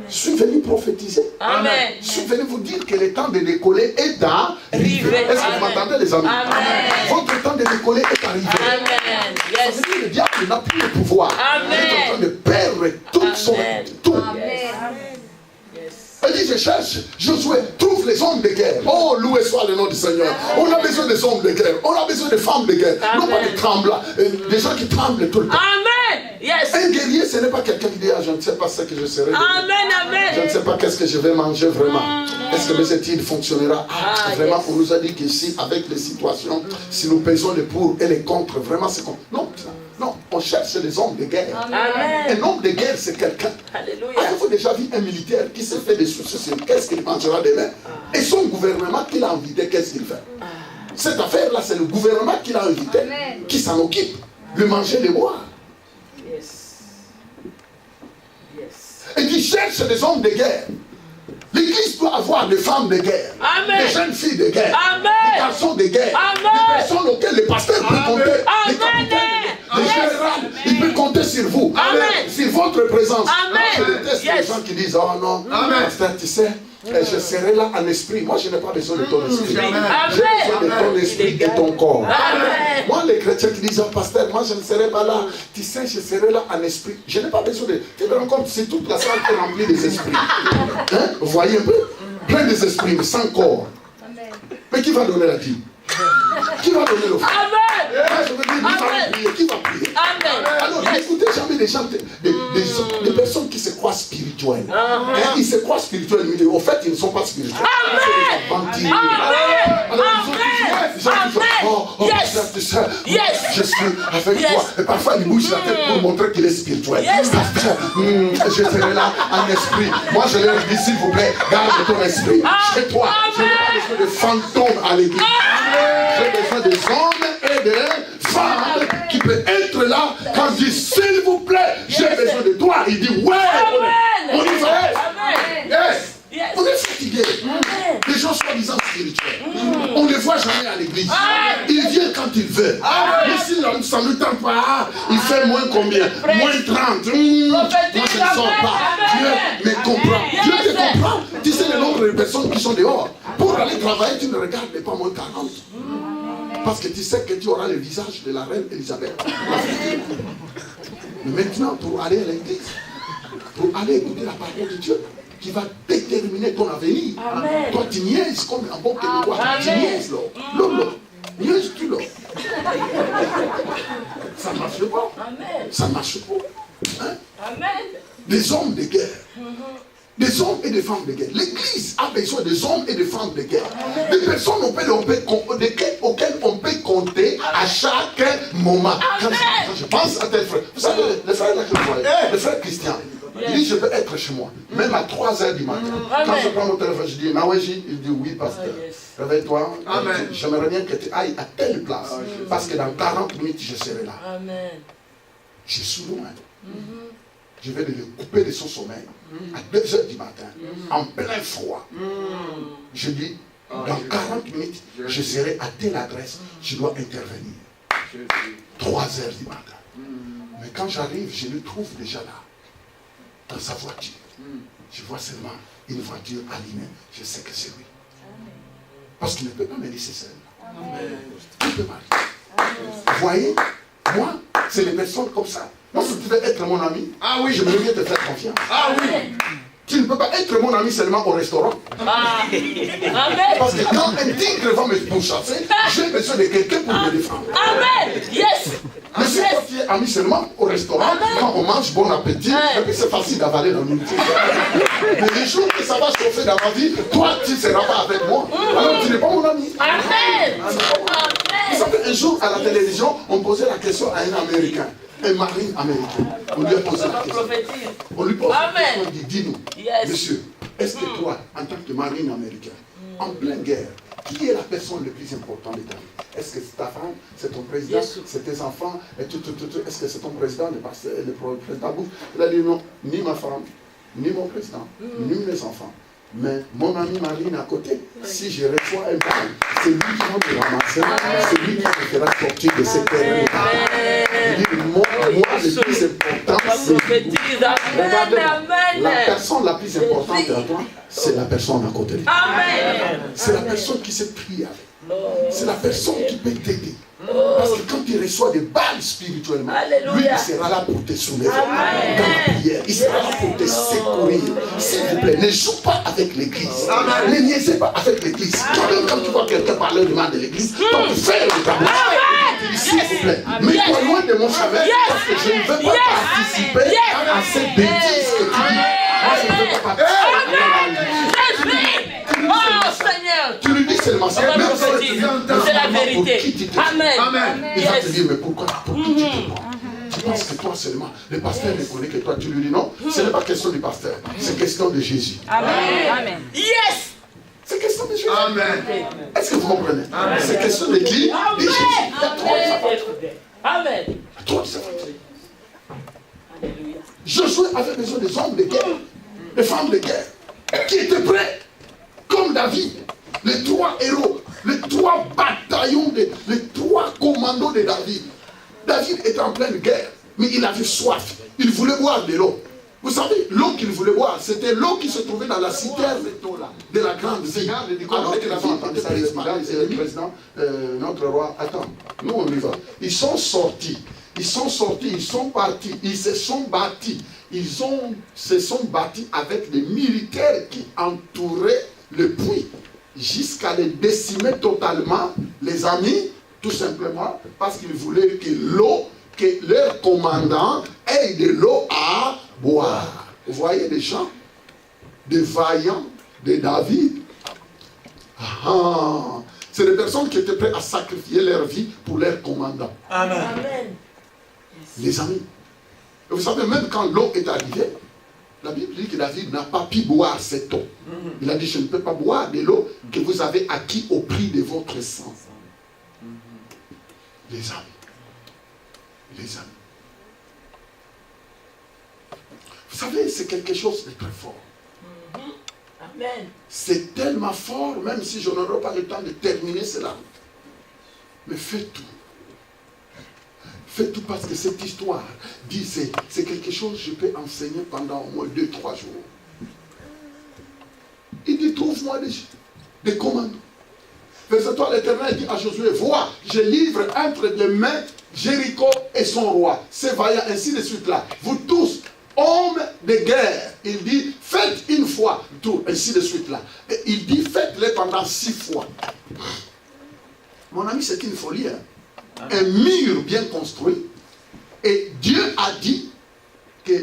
Je suis venu prophétiser. Amen. Je suis venu vous dire que le temps de décoller est arrivé. Est-ce que vous m'entendez, les amis? Amen. Votre temps de décoller est arrivé. Amen. Yes. Ça veut dire que le diable n'a plus le pouvoir. Amen. Il est en train de perdre toute son... Tout. Elle dit, je cherche, Josué, trouve les hommes de guerre. Oh, loué soit le nom du Seigneur. On a besoin des hommes de guerre. On a besoin des femmes de guerre. Amen. Non pas des tremblants, des gens qui tremblent tout le temps. Amen. Yes. Un guerrier, ce n'est pas quelqu'un qui dit, ah, je ne sais pas ce que je serai. Amen. Amen. Je ne sais pas qu'est-ce que je vais manger vraiment. Est-ce que mes études fonctionnera? Vraiment, yes. On nous a dit qu'ici, avec les situations, si nous pesons les pour et les contre, vraiment c'est comme... Non, on cherche les hommes de guerre. Amen. Un homme de guerre, c'est quelqu'un. Alléluia. Avez-vous déjà vu un militaire qui se fait des soucis sur qu'est-ce qu'il mangera demain? Et son gouvernement qui l'a invité, qu'est-ce qu'il fait? Cette affaire-là, c'est le gouvernement qui l'a invité, qui s'en occupe. Le manger, le boire. Et qui cherche des hommes de guerre. L'Église doit avoir des femmes de guerre, Amen. des jeunes filles de guerre, Amen. des garçons de guerre, Amen. des personnes auxquelles le pasteur peut compter, les capitaines, les généraux, il peut compter sur vous, Amen. sur votre présence. Amen. Je déteste les gens qui disent, oh non, pasteur, tu sais, je serai là en esprit. Moi, je n'ai pas besoin de ton esprit. J'ai besoin de ton esprit et ton corps. Amen. Moi, les chrétiens qui disent, oh, pasteur, moi, je ne serai pas là. Tu sais, je serai là en esprit. Je n'ai pas besoin de... Tu te rends compte, c'est toute la salle qui est remplie des esprits. Hein? Vous voyez un peu? Plein des esprits, mais sans corps. Mais qui va donner la vie? Qui va donner le feu? Amen. Je veux dire, nous allons prier. Qui va prier? Amen. Alors, n'écoutez jamais des gens, des personnes qui se croient spirituelles. Hein, ils se croient spirituels, mais au fait, ils ne sont pas spirituels. Amen. Amen. Alors, ils ont oh, yes. Tu sais, je suis avec toi. Et parfois, ils bougent la tête pour montrer qu'il est spirituel. Je serai là en esprit. Moi, je leur dis, s'il vous plaît, garde ton esprit chez toi. Je n'ai pas besoin de fantômes à l'église. J'ai besoin des hommes et des femmes qui peuvent être là quand je dis, s'il vous plaît, j'ai besoin de toi. Il dit, ouais, on y va. Yes. On est fatigué. Les gens soi-disant spirituels. On ne les voit jamais à l'église. Ils viennent quand ils veulent. Mais si ça ne tente pas, il fait moins combien? Moins 30. Moi, je ne sors pas. Dieu me comprend. Dieu te comprend. Tu sais le nombre de personnes qui sont dehors. Pour aller travailler, tu ne regardes pas moins 40. Parce que tu sais que tu auras le visage de la reine Elisabeth. Mais maintenant, pour aller à l'église, pour aller écouter la parole de Dieu, qui va déterminer ton avenir. Amen. Toi, tu niaises comme un bon québécois. Tu niaises, là. Niaises-tu, là. Ça ne marche pas. Amen. Ça ne marche pas. Hein? Amen. Des hommes de guerre. Des hommes et des femmes de guerre. L'Église a besoin des hommes et des femmes de guerre. Des personnes auxquelles on peut compter à chaque moment. Quand je pense à tel frère. Vous savez, le frère là que vous voyez, le frère Christian, il dit, je peux être chez moi, même à 3h du matin. Quand je prends mon téléphone, je dis, Maweji, il dit, oui, pasteur. Réveille-toi. J'aimerais bien que tu ailles à telle place. Parce que dans 40 minutes, je serai là. Amen. Je suis loin. Je vais le couper de son sommeil à 2h du matin, en plein froid. Je dis, dans 40 minutes, je serai à telle adresse, je dois intervenir. 3h du matin. Mais quand j'arrive, je le trouve déjà là, dans sa voiture. Je vois seulement une voiture allumée. Je sais que c'est lui. Parce qu'il ne peut pas me laisser seul. Il ne peut pas. Vous voyez, moi, c'est des personnes comme ça. Moi, si tu veux être mon ami, je veux bien te faire confiance. Tu ne peux pas être mon ami seulement au restaurant. Parce que quand un tigre va me pourchasser, j'ai besoin de quelqu'un pour me défendre. Amen. Yes. Mais si toi tu es ami seulement au restaurant, quand on mange, bon appétit, et puis c'est facile d'avaler dans l'unité. Mais les jours que ça va chauffer dans ma vie, toi tu ne seras pas avec moi. Alors tu n'es pas mon ami. Amen. Vous savez, un jour à la télévision, on posait la question à un Américain. Un marine américain. On lui a posé la question. On lui pose la question, on dit, dis-nous, monsieur, est-ce que toi, en tant que marine américain, en pleine guerre, qui est la personne la plus importante de ta vie? Est-ce que c'est ta femme, c'est ton président, c'est tes enfants, et tout, est-ce que c'est ton président, le président Bush? Il a dit non, ni ma femme, ni mon président, ni mes enfants. Mais mon ami Marine à côté, si je reçois un bail, c'est lui qui va me ramasser, c'est lui qui me fera sortir de cette terre. Moi, le plus important, c'est la personne la plus importante à toi, c'est la personne à côté de toi. C'est la personne qui s'est priée avec. C'est la personne qui peut t'aider. Parce que quand tu reçois des balles spirituellement, lui il sera là pour te soulever dans la prière. Il sera là pour te secourir. S'il vous plaît, ne joue pas avec l'église. Ne niaisez pas avec l'église. Toi-même, quand tu vois quelqu'un parler du mal de l'église, toi tu fais le tabou. S'il vous plaît, mets-toi loin de mon chemin parce que je ne veux pas participer à cette bêtise que tu dis. Moi, je ne veux pas participer. Tu lui dis seulement ça. C'est la vérité. Amen. Il va te dire, mais pourquoi tu te prends? Tu penses que toi seulement, le pasteur ne connaît que toi. Tu lui dis non, ce n'est pas question du pasteur, c'est question de Jésus. Amen. Yes. C'est question de Jésus. Amen. Est-ce que vous comprenez? C'est question de qui? De Jésus. Il y a trop de savoir. Amen. Il y a trop de savoir. Josué avait besoin des hommes de guerre, des femmes de guerre, qui étaient prêts, comme David, les 3 héros, les 3 bataillons, les 3 commandos de David. David était en pleine guerre, mais il avait soif. Il voulait boire de l'eau. Vous savez, l'eau qu'il voulait boire, c'était l'eau qui se trouvait dans la citerne de la grande ville. Alors que la ville était prise par le président, notre roi. Attends, nous on y va. Ils sont sortis, ils sont partis, ils se sont bâtis. Se sont bâtis avec les militaires qui entouraient le puits, jusqu'à les décimer totalement, les amis, tout simplement, parce qu'ils voulaient que leur commandant ait de l'eau à boire. Vous voyez les gens, des vaillants, de David. C'est des personnes qui étaient prêtes à sacrifier leur vie pour leur commandant. Amen. Les amis, et vous savez, même quand l'eau est arrivée, la Bible dit que David n'a pas pu boire cette eau. Il a dit, je ne peux pas boire de l'eau que vous avez acquis au prix de votre sang. Les amis. Vous savez, c'est quelque chose de très fort. Amen. C'est tellement fort, même si je n'aurai pas le temps de terminer cela. Mais fais tout. Fais tout parce que cette histoire dit, c'est quelque chose que je peux enseigner pendant au moins 2-3 jours. Il dit, trouve-moi des commandes. Verset 3, l'Éternel dit à Josué, vois, je livre entre les mains Jéricho et son roi. C'est vaillant, ainsi de suite là. Vous tous, hommes de guerre, il dit, faites une fois, tout, ainsi de suite là. Et il dit, faites-les pendant 6 fois. Mon ami, c'est une folie, hein? Un mur bien construit. Et Dieu a dit que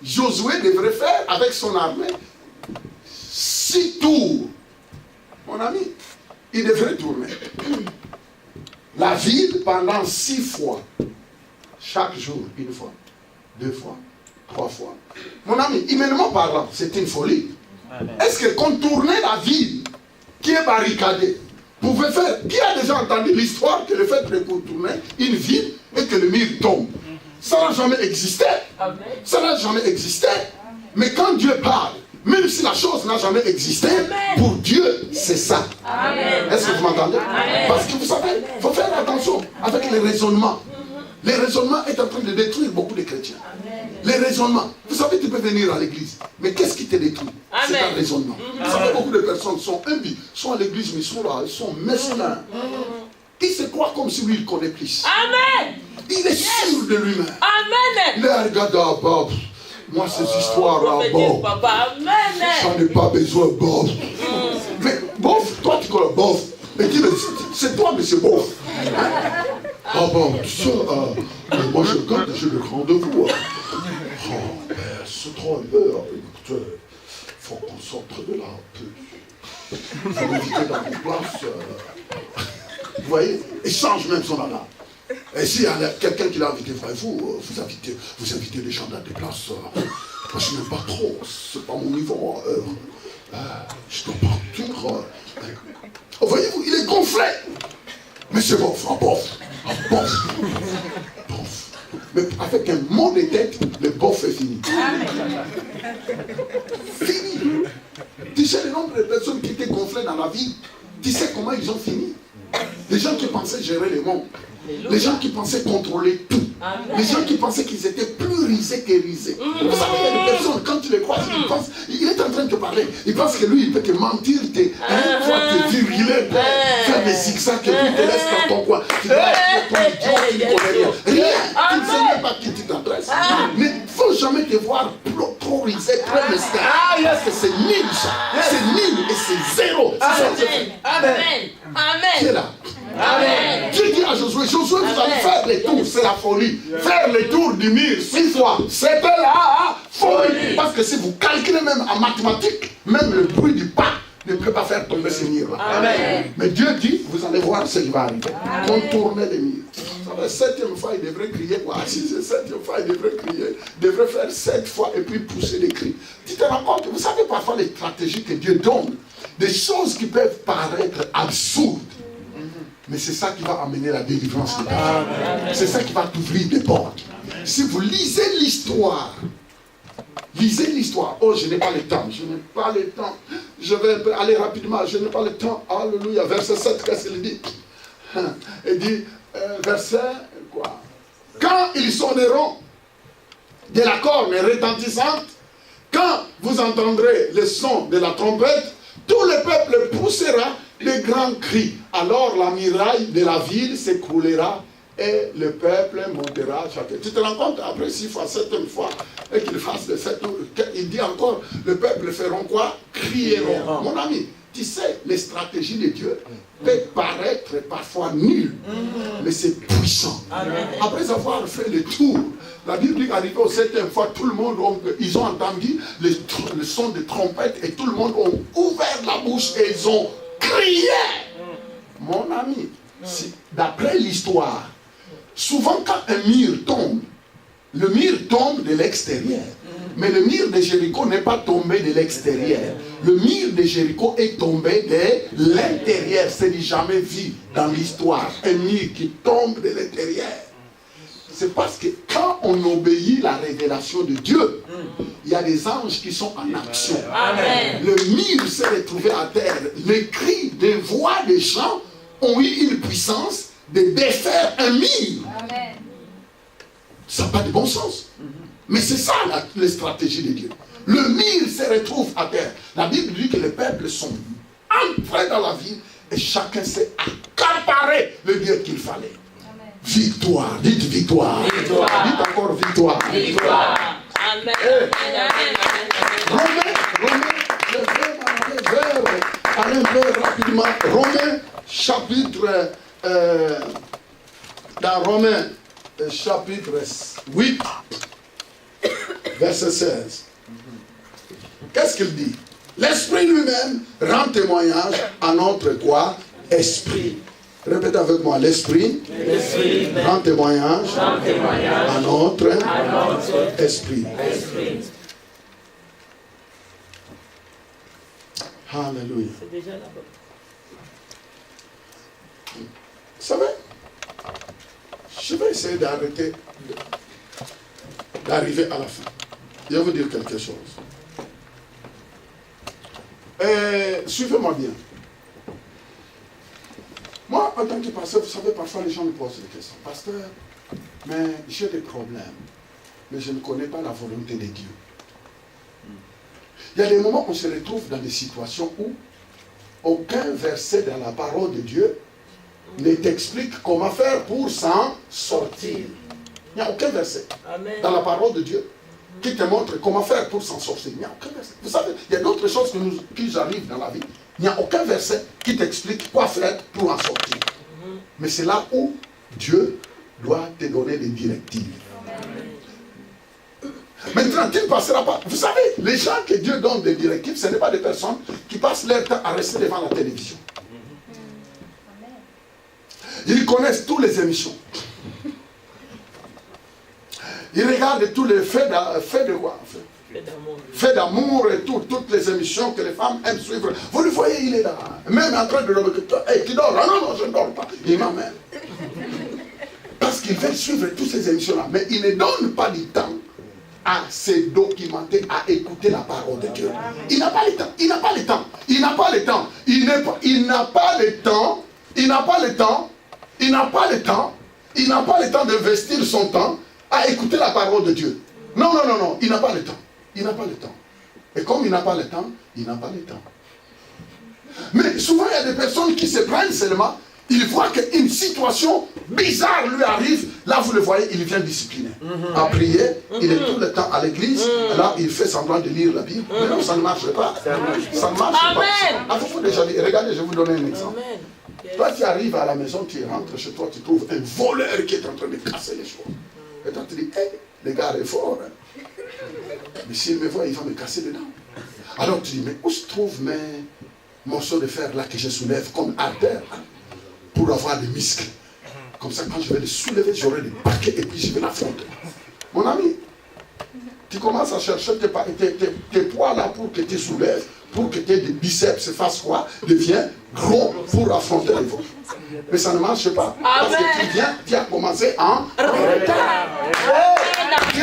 Josué devrait faire avec son armée 6 tours. Mon ami, il devrait tourner la ville pendant 6 fois. Chaque jour, 1 fois, 2 fois, 3 fois. Mon ami, humainement parlant, c'est une folie. Est-ce que contourner la ville qui est barricadée pouvait faire... Qui a déjà entendu l'histoire que le fait de contourner une ville et que le mur tombe? Ça n'a jamais existé. Ça n'a jamais existé. Mais quand Dieu parle, même si la chose n'a jamais existé, pour Dieu, c'est ça. Est-ce que vous m'entendez? Parce que vous savez, il faut faire attention avec les raisonnements. Les raisonnements est en train de détruire beaucoup de chrétiens. Les raisonnements. Vous savez, tu peux venir à l'église, mais qu'est-ce qui te détruit? C'est un raisonnement. Vous savez, beaucoup de personnes sont impies, sont à l'église, mais ils sont là, ils sont mesquins. Il se croit comme si lui, il connaît plus. Amen. Il est sûr de lui-même. Amen. Il regarde à Bob. Moi, ces histoires-là, Bob. J'en ai pas besoin, Bob. Mais Bob, toi, tu connais Bob. Mais dis, c'est toi, monsieur Bob. Ah bon, ça, moi je garde, j'ai le rendez-vous. Oh, mais c'est trop l'heure. Écoutez, il faut qu'on sorte de là un peu. Il faut m'inviter dans une place. Vous voyez, il change même son alarme. Et s'il y a quelqu'un qui l'a invité, vous invitez les gens dans des places. Moi je n'aime pas trop, c'est pas mon niveau. Je dois partir. Vous voyez-vous, il est gonflé. Mais c'est bon, bof. Bof. Mais avec un mot de tête, le bof est fini. Fini. Tu sais, gonflé dans la vie, tu sais comment ils ont fini? Les gens qui pensaient gérer le monde. Les gens qui pensaient contrôler tout. Amen. Les gens qui pensaient qu'ils étaient plus risés que risés. Vous savez, il y a des personnes, quand tu les croises, ils pensent, il est en train de te parler. Il pense que lui, il peut te mentir, te viriler, faire des zigzags, et puis il te laisse dans ton coin. Tu dois être ton idiot, tu ne connais rien. Rien. Tu ne sais même pas qui tu t'adresses. Mais il ne faut jamais te voir trop risé, trop mesquin. Parce que c'est nul, ça. C'est nul et c'est zéro. Amen. Amen. Qui est là? Amen. Dieu dit à Josué, Josué, vous allez faire les tours, c'est la folie. Faire les tours du mur 6 fois, c'était la folie. Parce que si vous calculez même en mathématiques, même le bruit du pas ne peut pas faire tomber ces murs-là. Mais Dieu dit, vous allez voir ce qui va arriver. Contourner les murs. La 7e fois, il devrait crier quoi? 6e, 7e fois, il devrait crier. Il devrait faire 7 fois et puis pousser les cris. Tu te rends compte, vous savez parfois les stratégies que Dieu donne, des choses qui peuvent paraître absurdes. Mais c'est ça qui va amener la délivrance de Dieu. C'est ça qui va t'ouvrir des portes. Si vous lisez l'histoire, oh, je n'ai pas le temps, je vais aller rapidement, je n'ai pas le temps, alléluia, verset 7, qu'est-ce qu'il dit? Il dit, verset, quoi? Quand ils sonneront de la corne retentissante, quand vous entendrez le son de la trompette, tout le peuple poussera de grands cris. Alors la muraille de la ville s'écroulera et le peuple montera chacun. Tu te rends compte, après 6 fois, 7e fois, et qu'il fasse le 7, il dit encore, le peuple feront quoi? Crieront. Mon ami, tu sais, les stratégies de Dieu peuvent paraître parfois nulles, mais c'est puissant. Après avoir fait le tour, la Bible dit qu'arrivé au 7e fois, tout le monde, ils ont entendu le son de trompette et tout le monde a ouvert la bouche et ils ont crié. Mon ami, d'après l'histoire, souvent quand un mur tombe, le mur tombe de l'extérieur. Mais le mur de Jéricho n'est pas tombé de l'extérieur. Le mur de Jéricho est tombé de l'intérieur. C'est jamais vu dans l'histoire. Un mur qui tombe de l'intérieur. C'est parce que quand on obéit la révélation de Dieu, il y a des anges qui sont en action. Amen. Le mur s'est retrouvé à terre. Les cris des voix des gens ont eu une puissance de défaire un mur. Amen. Ça n'a pas de bon sens. Mais c'est ça la stratégie de Dieu. Le mur se retrouve à terre. La Bible dit que les peuples sont entrés dans la ville et chacun s'est accaparé le bien qu'il fallait. Amen. Victoire, dites victoire. Victoire. Dites encore victoire. Victoire. Amen. Romains, je vais aller vers rapidement. Romains, chapitre, dans Romains, chapitre 8, verset 16. Qu'est-ce qu'il dit? L'Esprit lui-même rend témoignage à notre quoi? Esprit. Répétez avec moi. L'Esprit rend témoignage à notre esprit. Alléluia. C'est déjà là-bas. Vous savez, je vais essayer d'arrêter, d'arriver à la fin. Je vais vous dire quelque chose. Suivez-moi bien. Moi, en tant que pasteur, vous savez, parfois les gens me posent des questions. Pasteur, mais j'ai des problèmes, mais je ne connais pas la volonté de Dieu. Il y a des moments où on se retrouve dans des situations où aucun verset dans la parole de Dieu ne t'explique comment faire pour s'en sortir. Il n'y a aucun verset dans la parole de Dieu qui te montre comment faire pour s'en sortir. Il n'y a aucun verset. Vous savez, il y a d'autres choses qui nous arrivent dans la vie. Il n'y a aucun verset qui t'explique quoi faire pour en sortir. Mais c'est là où Dieu doit te donner des directives. Maintenant, tu ne passeras pas. Vous savez, les gens que Dieu donne des directives, ce n'est pas des personnes qui passent leur temps à rester devant la télévision. Ils connaissent toutes les émissions. Ils regardent tous les faits de quoi? Faits d'amour et toutes les émissions que les femmes aiment suivre. Vous le voyez, il est là. Même en train de dormir. Hey, tu dors? Ah non, je ne dors pas. Il m'amène. Parce qu'il veut suivre toutes ces émissions-là. Mais il ne donne pas du temps à se documenter, à écouter la parole de Dieu. Il n'a pas le temps. Il n'a pas le temps. Il n'a pas le temps. Il ne il n'a pas le temps, il n'a pas le temps d'investir son temps à écouter la parole de Dieu. Non, il n'a pas le temps. Il n'a pas le temps. Et comme il n'a pas le temps, il n'a pas le temps. Mais souvent, il y a des personnes qui se prennent seulement, ils voient qu'une situation bizarre lui arrive, là vous le voyez, il vient discipliner. À prier, il est tout le temps à l'église, là il fait semblant de lire la Bible. Mais non, ça ne marche pas. Ça ne marche pas. Ah, vous déjà dit, regardez, je vais vous donner un exemple. Toi, tu arrives à la maison, tu rentres chez toi, tu trouves un voleur qui est en train de casser les choses. Et toi, tu dis, hé, le gars est fort. Hein. Mais s'il me voit, il va me casser les dents. Alors tu dis, mais où se trouvent mes morceaux de fer là que je soulève comme artère hein, pour avoir des muscles? Comme ça, quand je vais les soulever, j'aurai des paquets et puis je vais l'affronter. Mon ami, tu commences à chercher tes poids là pour que tu soulèves, pour que tes biceps se fassent quoi? Deviennent gros pour affronter les vôtres. Mais ça ne marche pas. Parce que tu as commencé en retard. Tu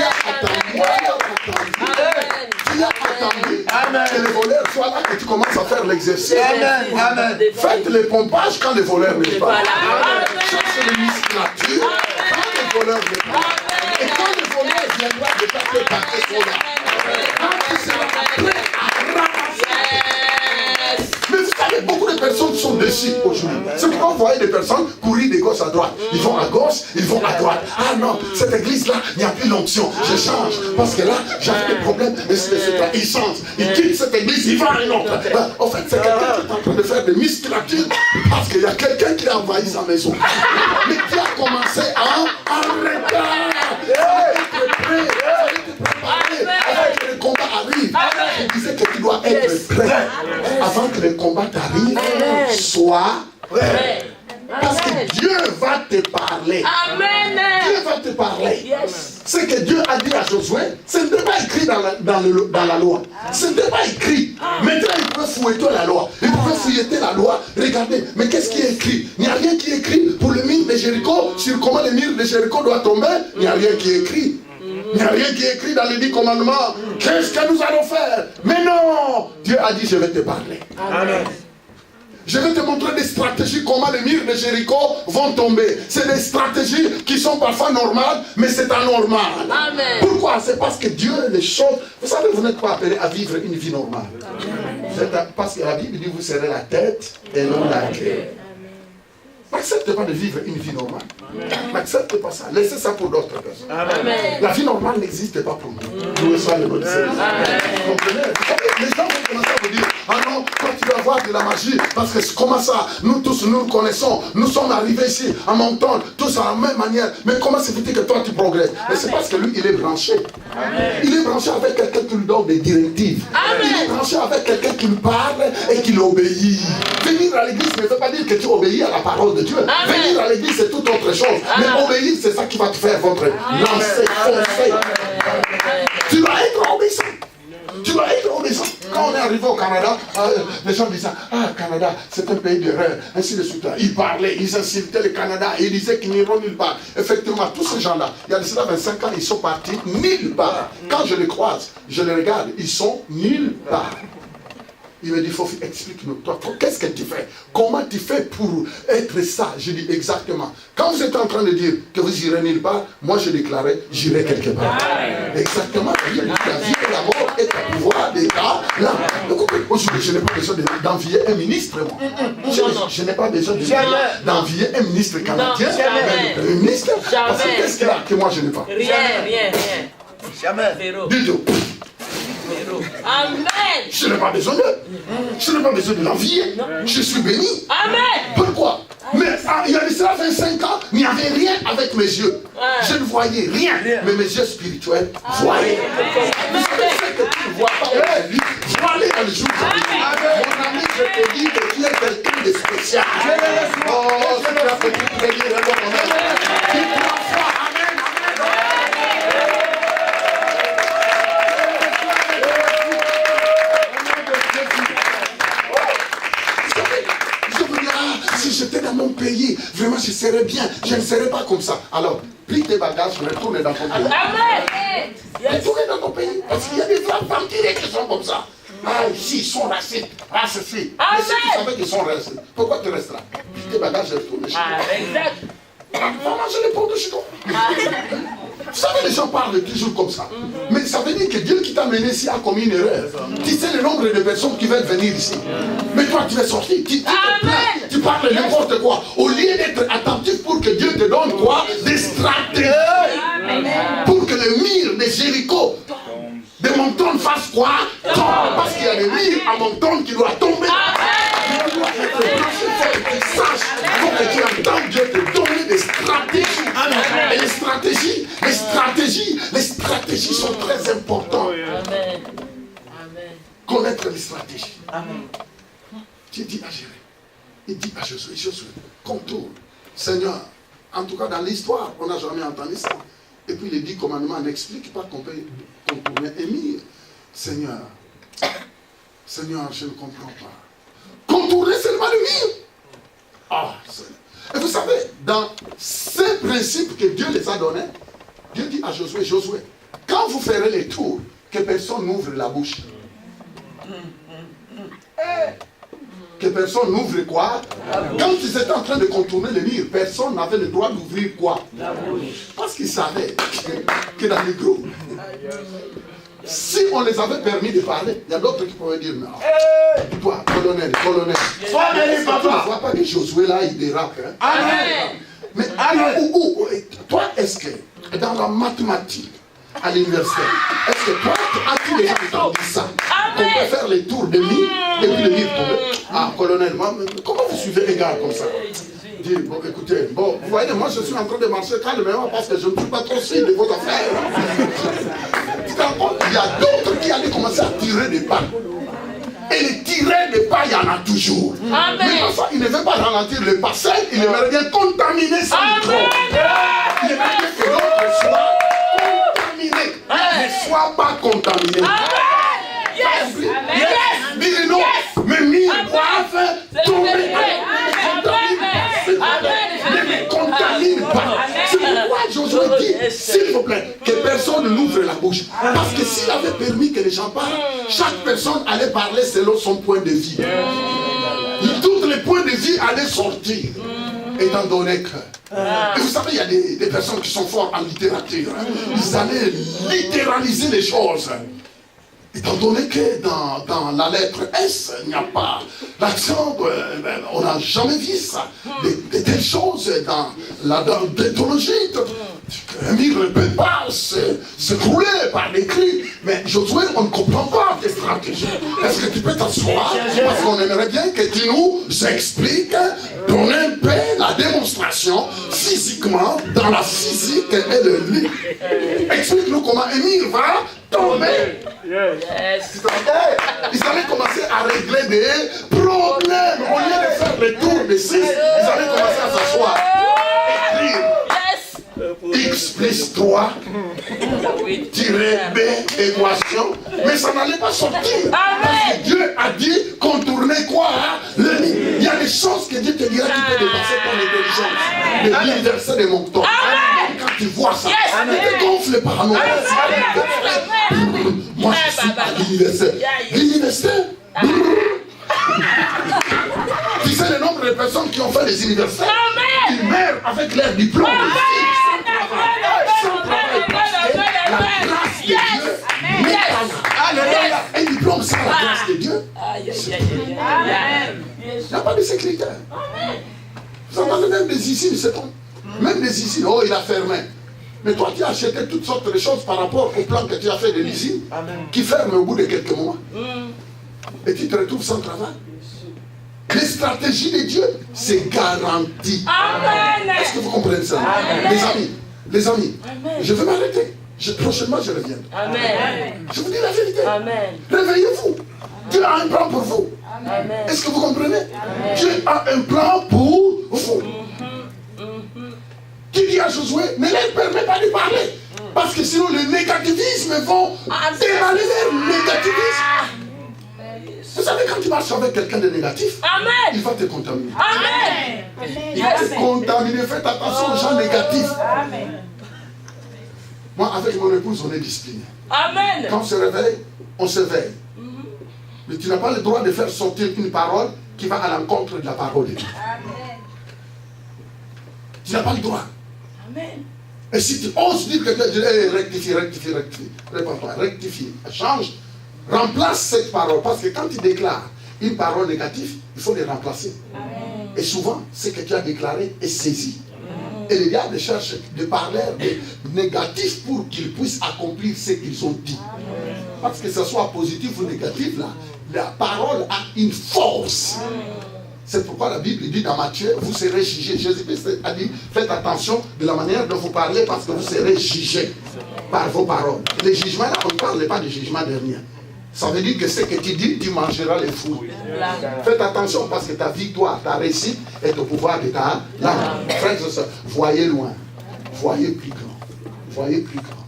as attendu que les voleurs soient là et tu commences à faire l'exercice. Faites les pompages quand les voleurs ne sont pas là. Cherchez les musculatures quand les voleurs ne sont pas là. Et quand les voleurs viendront de taper par école, quand tu seras prêt à ramasser. Mais vous savez, beaucoup de personnes sont déçues aujourd'hui. C'est pourquoi vous voyez des personnes courir de gauche à droite. Ils vont à gauche, ils vont à droite. Ah non, cette église-là, il n'y a plus l'onction. Je change. Parce que là, j'avais des problèmes. Ils changent. Ils quittent cette église, ils vont à une autre. En fait, c'est quelqu'un qui est en train de faire des musculatures parce qu'il y a quelqu'un qui a envahi sa maison. Mais qui a commencé en retard. Être prêt. Avant que le combat arrive, je disais que tu dois être prêt. Avant que le combat t'arrive, sois prêt. Parce que Dieu va te parler. Amen. Dieu va te parler. Ce que Dieu a dit à Josué, ce n'était pas écrit dans la loi. Ce n'était pas écrit. Maintenant, il pouvait fouetter la loi. Il pouvait fouilleter la loi. Regardez, mais qu'est-ce qui est écrit? Il n'y a rien qui est écrit pour le mur de Jéricho. Sur comment le mur de Jéricho doit tomber, il n'y a rien qui est écrit. Il n'y a rien qui est écrit dans les 10 commandements. Qu'est-ce que nous allons faire? Mais non! Dieu a dit, je vais te parler. Amen. Je vais te montrer des stratégies, comment les murs de Jéricho vont tomber. C'est des stratégies qui sont parfois normales, mais c'est anormal. Amen. Pourquoi? C'est parce que Dieu, les choses... Vous savez, vous n'êtes pas appelé à vivre une vie normale. Parce que la Bible dit, vous serez la tête et non la queue. N'acceptez pas de vivre une vie normale. N'acceptez pas ça. Laissez ça pour d'autres personnes. Amen. La vie normale n'existe pas pour nous. Nous sommes le nom de Seigneur. Vous comprenez? Les gens vont commencer à vous dire, ah non, toi tu dois avoir de la magie. Parce que comment ça? Nous tous, nous connaissons. Nous sommes arrivés ici, à Monton, tous à la même manière. Mais comment c'est fait que toi tu progresses? Mais c'est parce que lui, il est branché. Amen. Il est branché avec quelqu'un qui lui donne des directives. Amen. Il est branché avec quelqu'un qui lui parle et qui l'obéit. Venir à l'église ne veut pas dire que tu obéis à la parole de Dieu. Amen. Venir à l'église, c'est toute autre chose. Amen. Mais obéir, c'est ça qui va te faire votre lancer, foncer. Tu dois être obéissant. Tu dois être obéissant. Quand on est arrivé au Canada, les gens disaient, ah, Canada, c'est un pays d'erreur. Ainsi de suite. Ils parlaient, ils insultaient le Canada, ils disaient qu'ils n'iront nulle part. Effectivement, tous ces gens-là, il y a de cela 25 ans, ils sont partis nulle part. Quand je les croise, je les regarde, ils sont nulle part. Il me dit, Fofi, explique-nous, toi, qu'est-ce que tu fais? Comment tu fais pour être ça? Je dis exactement. Quand vous êtes en train de dire que vous irez nulle part, moi je déclarais, j'irai quelque part. Exactement. La vie et la mort est à pouvoir des cas là. Aujourd'hui, je n'ai pas besoin d'envier un ministre, moi. Je n'ai pas besoin d'envier un ministre canadien, un ministre. Parce que qu'est-ce qu'il a que moi je n'ai pas? Rien. Jamais. Dites-le. Amen. Je n'ai pas besoin d'eux. Je n'ai pas besoin de l'envier. Je suis béni. Amen. Pourquoi? Mais il y a cela 25 ans, il n'y avait rien avec mes yeux. Je ne voyais rien. Mais mes yeux spirituels voyaient. Vous savez ce que tu ne vois pas aujourd'hui, voilé dans le jour de mon ami, je te dis que tu es quelqu'un de spécial. Oh, c'est la petite bénie. Tu prends foi. Si j'étais dans mon pays, vraiment je serais bien. Je ne serais pas comme ça. Alors, plie tes bagages, retourne dans ton pays. Amen. Retourne dans ton pays. Parce qu'il y a des femmes tirées qui sont comme ça. Ah, ici, ils sont racistes. Ah, ceci. Mais si tu savais qu'ils sont racistes, pourquoi tu restes là? Tes bagages retournent chez toi. Exact. Va manger les pommes de chez toi. Vous savez, les gens parlent toujours comme ça. Mais ça veut dire que Dieu qui t'a mené ici a commis une erreur. Tu sais le nombre de personnes qui veulent venir ici. Mais toi, tu es sorti. Tu parles n'importe quoi. Au lieu d'être attentif pour que Dieu te donne quoi? Des stratégies. Pour que le mur de Jéricho, de Monton fasse quoi? Parce qu'il y a des murs à Monton qui doivent tomber. Tu dois être branché, faut que tu saches, faut que tu entends Dieu te donner des stratégies. Et les stratégies sont très importantes. Amen. Connaître les stratégies. Tu dis à Jérémie, il dit à Josué, contourne. Seigneur, en tout cas dans l'histoire, on n'a jamais entendu ça. Et puis les 10 commandements n'expliquent pas qu'on peut contourner un mur. Seigneur, je ne comprends pas. Contourner seulement le mur. Ah, Seigneur. Et vous savez, dans ces principes que Dieu les a donnés, Dieu dit à Josué, quand vous ferez les tours, que personne n'ouvre la bouche. Que personne n'ouvre quoi? Quand ils étaient en train de contourner le mur, personne n'avait le droit d'ouvrir quoi? La bouche. Parce qu'ils savaient que dans les groupes, si on les avait permis de parler, il y a d'autres qui pouvaient dire non. Toi, colonel. Tu ne vois pas que Josué là, il dérape. Hein? Amen. Mais toi, est-ce que dans la mathématique, à l'université, est-ce que toi, as-tu déjà entendu ça? On peut faire les tours de mur et puis le mur tomber. Ah, colonel, comment vous suivez les gars comme ça? Dis, bon, écoutez, vous voyez, moi je suis en train de marcher calmement parce que je ne suis pas trop sûr de vos affaires. Tu te rends compte? Il y a d'autres qui allaient commencer à tirer des pas. Et les tirer des pas, il y en a toujours. Amen. Mais parfois, il ne veut pas ralentir le passé, il aimerait bien contaminer son micro. Il aimerait bien que l'autre soit contaminé. Ne soit pas contaminé. Yes. Dis non, mais mille doivent tomber. Ne me contamine pas. C'est pourquoi Josué dit, s'il vous plaît, que personne n'ouvre la bouche. Parce que s'il avait permis que les gens parlent, chaque personne allait parler selon son point de vue. Tous les points de vue allaient sortir. Étant donné que... Et vous savez, il y a des personnes qui sont fortes en littérature. Ils allaient littéraliser les choses. Étant donné que dans la lettre S, il n'y a pas l'accent, on n'a jamais vu ça. De telles choses dans la déontologie. Un mur ne peut pas se rouler par les cris. Mais Josué, on ne comprend pas tes stratégies. Est-ce que tu peux t'asseoir? Parce qu'on aimerait bien que tu nous expliques, donner un peu la démonstration physiquement, dans la physique et le lit. Explique-nous comment un mur va tomber. Yes. Ils allaient commencer à régler des problèmes. Au lieu de faire le tour de 6, ils allaient commencer à s'asseoir. Écrire. X plus 3, tirer B, équation. Mais ça n'allait pas sortir. Parce que Dieu a dit contourner quoi? Le lit. Il y a des choses que Dieu te dira qui peut dépasser ton intelligence. Le verset de mon temps. Quand tu vois ça, ne te gonfle pas. Non. Moi, je suis à l'université. L'université? Tu sais le nombre de personnes qui ont fait les universités? Ils meurent avec leur diplôme. La grâce de Dieu. Un diplôme sans la grâce de Dieu. Il n'y a pas de sécurité. Vous entendez même des ici, c'est bon. Même des ici, oh, il a fermé. Mais toi, tu as acheté toutes sortes de choses par rapport au plan que tu as fait de l'usine, qui ferme au bout de quelques mois. Et tu te retrouves sans travail. Les stratégies de Dieu, c'est garanti. Est-ce que vous comprenez ça? Les amis, je vais m'arrêter. Prochainement, je reviens. Je vous dis la vérité. Réveillez-vous. Dieu a un plan pour vous. Est-ce que vous comprenez? Dieu a un plan pour vous. Tu dis à Josué, ne leur permets pas de parler. Parce que sinon, le négativisme vont déraler vers le négativisme. Vous savez, quand tu marches avec quelqu'un de négatif, il va te contaminer. Il va te contaminer. Faites attention aux gens négatifs. Moi, avec mon épouse, on est discipliné. Quand on se réveille, on se veille. tu n'as pas le droit de faire sortir une parole qui va à l'encontre de la parole de Dieu. Tu n'as pas le droit. Amen. Et si tu oses dire que Dieu dit, hey, rectifie, réponds-toi, rectifie, change, remplace cette parole. Parce que quand tu déclares une parole négative, il faut les remplacer. Amen. Et souvent, ce que tu as déclaré est saisi. Amen. Et les diables cherchent de parler de négatif pour qu'ils puissent accomplir ce qu'ils ont dit. Amen. Parce que ce soit positif ou négatif, là, la parole a une force. Amen. C'est pourquoi la Bible dit dans Matthieu, vous serez jugés. Jésus-Christ a dit, faites attention de la manière dont vous parlez parce que vous serez jugés par vos paroles. Les jugements, là, on ne parle pas de jugement dernier. Ça veut dire que ce que tu dis, tu mangeras les fruits. Faites attention parce que ta victoire, ta réussite est au pouvoir de ta langue. Frères et sœurs, voyez loin, voyez plus grand, voyez plus grand,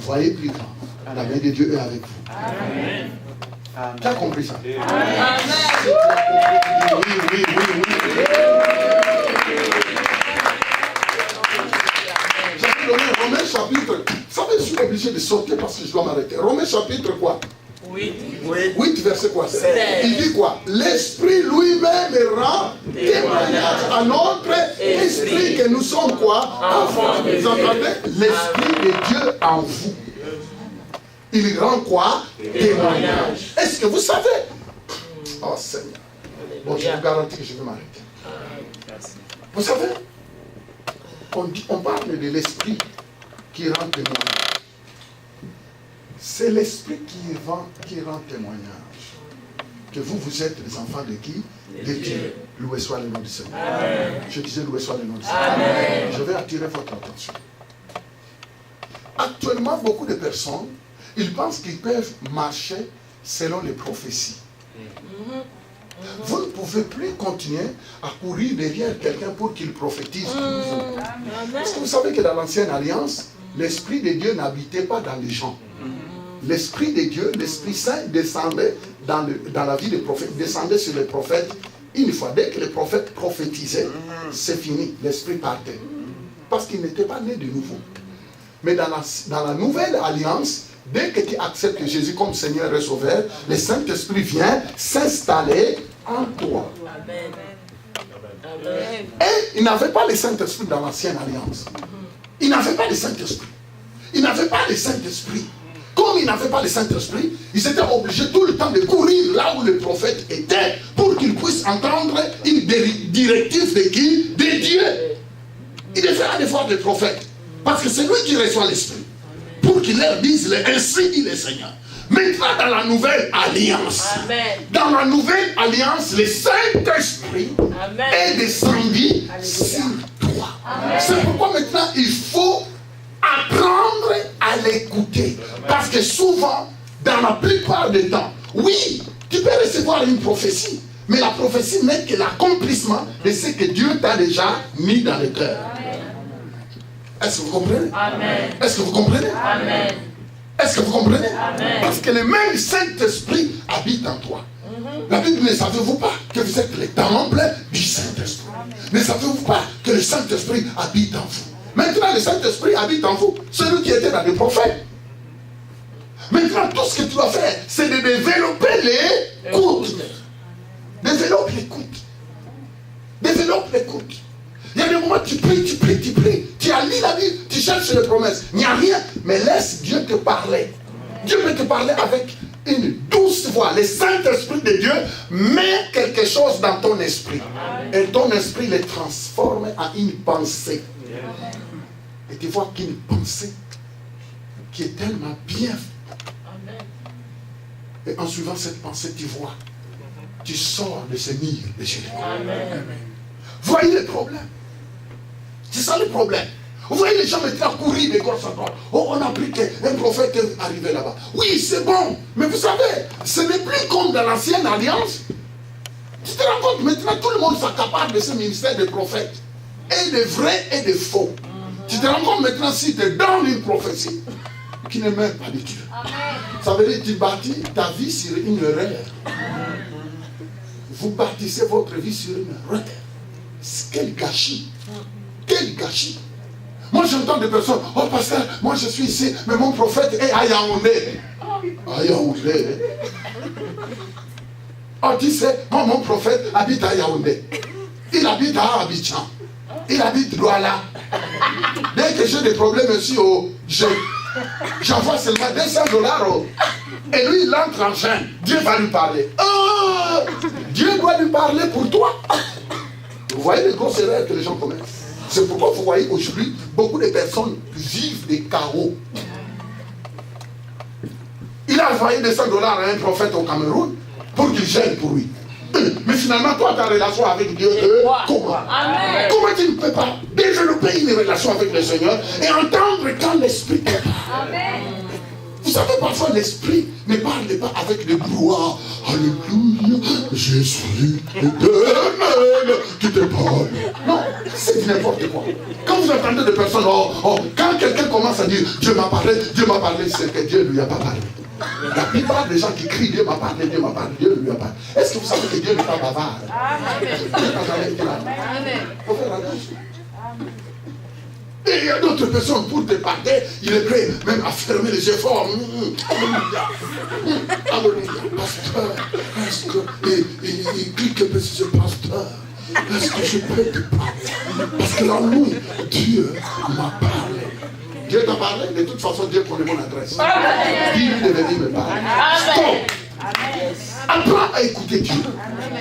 voyez plus grand. La main de Dieu est avec vous. Amen. Tu as compris ça? Amen. Oui. J'ai donné Romains chapitre. Vous savez, je suis obligé de sortir parce que je dois m'arrêter. Romains chapitre quoi? 8 verset quoi? Il dit quoi? L'Esprit lui-même rend témoignage à notre esprit que nous sommes quoi? Enfants. Vous entendez? L'Esprit de Dieu en vous. Il rend quoi? Témoignage. Est-ce que vous savez? Oh Seigneur. Bon, je vous garantis que je vais m'arrêter. Vous savez, on parle de l'esprit qui rend témoignage. C'est l'esprit qui rend témoignage. Que vous êtes les enfants de qui? De Dieu. Loué soit le nom du Seigneur. Amen. Je disais loué soit le nom du Seigneur. Amen. Je vais attirer votre attention. Actuellement, beaucoup de personnes, ils pensent qu'ils peuvent marcher selon les prophéties. Vous ne pouvez plus continuer à courir derrière quelqu'un pour qu'il prophétise pour vous. Parce que vous savez que dans l'ancienne alliance, l'Esprit de Dieu n'habitait pas dans les gens. L'Esprit de Dieu, l'Esprit Saint descendait dans la vie des prophètes, descendait sur les prophètes une fois. Dès que les prophètes prophétisaient, c'est fini, l'Esprit partait. Parce qu'ils n'étaient pas nés de nouveau. Mais dans la nouvelle alliance, dès que tu acceptes Jésus comme Seigneur et Sauveur, le Saint-Esprit vient s'installer en toi. Amen. Et il n'avait pas le Saint-Esprit dans l'ancienne alliance. Il n'avait pas le Saint-Esprit. Il n'avait pas le Saint-Esprit. Comme il n'avait pas le Saint-Esprit, ils étaient obligés tout le temps de courir là où le prophète était pour qu'ils puissent entendre une directive de qui? De Dieu. Il devait aller voir le prophète. Parce que c'est lui qui reçoit l'Esprit. Pour qu'il leur dise, ainsi dit le Seigneur. Maintenant dans la nouvelle alliance. Amen. Dans la nouvelle alliance, le Saint-Esprit est descendu sur toi. C'est pourquoi maintenant il faut apprendre à l'écouter. Parce que souvent, dans la plupart des temps, oui, tu peux recevoir une prophétie. Mais la prophétie n'est que l'accomplissement de ce que Dieu t'a déjà mis dans le cœur. Est-ce que vous comprenez? Amen. Est-ce que vous comprenez? Amen. Est-ce que vous comprenez? Amen. Parce que le même Saint-Esprit habite en toi. La Bible, ne savez-vous pas que vous êtes le temple du Saint-Esprit? Ne savez-vous pas que le Saint-Esprit habite en vous? Maintenant, le Saint-Esprit habite en vous. Celui qui était dans les prophètes. Maintenant, tout ce que tu dois faire, c'est de développer l'écoute. Développe l'écoute. Développe l'écoute. Il y a des moments où tu pries. Tu as lu la Bible, tu cherches les promesses. Il n'y a rien, mais laisse Dieu te parler. Dieu peut te parler avec une douce voix. Le Saint-Esprit de Dieu met quelque chose dans ton esprit. Et ton esprit le transforme en une pensée. Et tu vois qu'une pensée qui est tellement bien. Et en suivant cette pensée, tu vois, tu sors de ce mur de Jéricho. Voyez le problème. C'est ça le problème. Vous voyez les gens maintenant courir de gauche à droite. Oh, on a appris qu'un prophète est arrivé là-bas. Oui, c'est bon. Mais vous savez, ce n'est plus comme dans l'ancienne alliance. Tu te rends compte, maintenant tout le monde s'accapare de ce ministère de prophètes. Et de vrais et de faux. Tu te rends compte maintenant si tu donnes une prophétie qui n'est même pas de Dieu. Ça veut dire que tu bâtis ta vie sur une erreur. Vous bâtissez votre vie sur une erreur. Quel gâchis. Quel gâchis. Moi j'entends des personnes, oh pasteur, moi je suis ici, mais mon prophète est à Yaoundé. À Yaoundé. Oh, tu sais, moi, mon prophète habite à Yaoundé. Il habite à Abidjan. Il habite Douala. Dès que j'ai des problèmes ici, j'envoie seulement $200. Et lui, il entre en chaîne. Dieu va lui parler. Oh, Dieu doit lui parler pour toi. Vous voyez les grosses erreurs que les gens commettent. C'est pourquoi vous voyez aujourd'hui, beaucoup de personnes vivent des chaos. Il a envoyé $200 à un prophète au Cameroun pour qu'il gêne pour lui. Mais finalement, toi, ta relation avec Dieu, comment? Amen. Comment tu ne peux pas développer une relation avec le Seigneur et entendre quand l'Esprit te parle? Vous savez, parfois l'Esprit ne parle pas avec des brouhahs. Alléluia, je suis l'Éternel qui te parle. Non, c'est n'importe quoi. Quand vous entendez des personnes, quand quelqu'un commence à dire Dieu m'a parlé, c'est que Dieu ne lui a pas parlé. La plupart des gens qui crient Dieu m'a parlé, Dieu ne lui a pas. Est-ce que vous savez que Dieu n'est pas bavard? Faut faire attention. Et il y a d'autres personnes pour te parler, il est prêt même à fermer les yeux forts. Alléluia. Alléluia. Pasteur, il clique un peu sur ce pasteur. Est-ce que je peux te parler? Parce que la nuit, Dieu m'a parlé. Dieu t'a parlé, de toute façon, Dieu connaît mon adresse. Dis-lui de venir me parler. Stop! Apprends à écouter Dieu.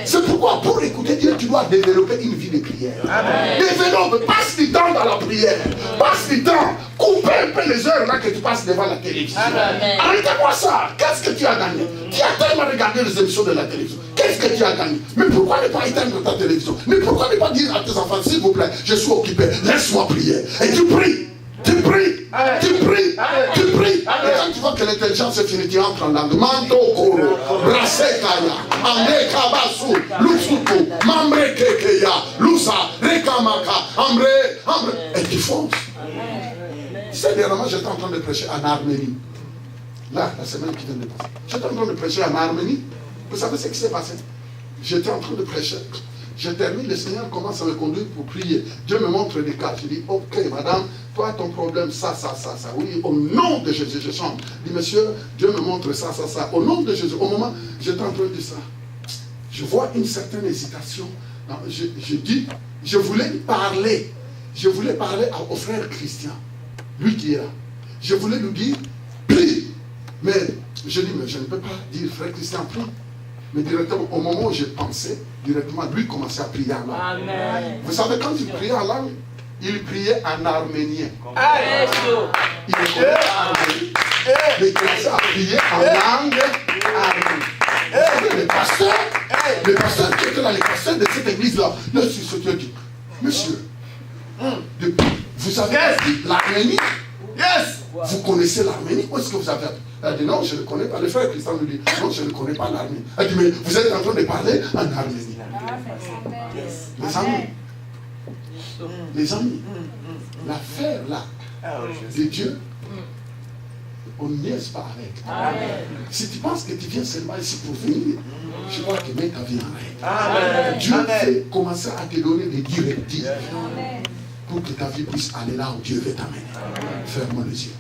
C'est pourquoi, pour écouter Dieu, tu dois développer une vie de prière. Développe, passe du temps dans la prière. Passe du temps. Coupe un peu les heures là que tu passes devant la télévision. Arrête-moi ça. Qu'est-ce que tu as gagné? Tu as tellement regardé les émissions de la télévision. Qu'est-ce que tu as gagné? Mais pourquoi ne pas éteindre ta télévision? Mais pourquoi ne pas dire à tes enfants, s'il vous plaît, je suis occupé, laisse-moi prier. Et tu pries. Tu pries, tu pries, tu pries. Et quand tu vois que l'intelligence est finie, tu entres en langue. Manto koro, brasekaya, amre kabasu, lusuku, mamre kekeya, lusa, rekamaka, amre. Et tu fonces. Tu sais, dernièrement, j'étais en train de prêcher en Arménie. Là, la semaine qui vient de passer. J'étais en train de prêcher en Arménie. Vous savez ce qui s'est passé? J'étais en train de prêcher. Je termine, le Seigneur commence à me conduire pour prier. Dieu me montre des cas. Je dis, ok, madame, toi, ton problème, ça. Oui, au nom de Jésus, je chante. Je dis, monsieur, Dieu me montre ça. Au nom de Jésus, au moment, j'étais en train de dire ça. Je vois une certaine hésitation. Je dis, je voulais parler au frère Christian, lui qui est là. Je voulais lui dire, prie. Mais je dis, mais je ne peux pas dire, frère Christian, prie. Mais directement, au moment où j'ai pensé, directement, lui commençait à prier en langue. Amen. Vous savez, quand il priait en langue, il priait en arménien. Il est arménien. Mais il commençait à prier en langue arménienne. Vous savez, les pasteurs qui étaient là, les pasteurs de cette église-là, là, c'est ce que dit. Monsieur, vous savez l'Arménie? Vous connaissez l'Arménie? Où est-ce que vous avez appris? Elle dit non, je ne connais pas. Le frère Christian lui dit non, je ne connais pas l'Arménie. Elle dit mais vous êtes en train de parler en Arménie. Les amis, l'affaire là de Dieu, on n'y est pas avec. Si tu penses que tu viens seulement ici pour venir, je crois que mets ta vie en règle. Dieu fait commencer à te donner des directives pour que ta vie puisse aller là où Dieu veut t'amener. Ferme les yeux.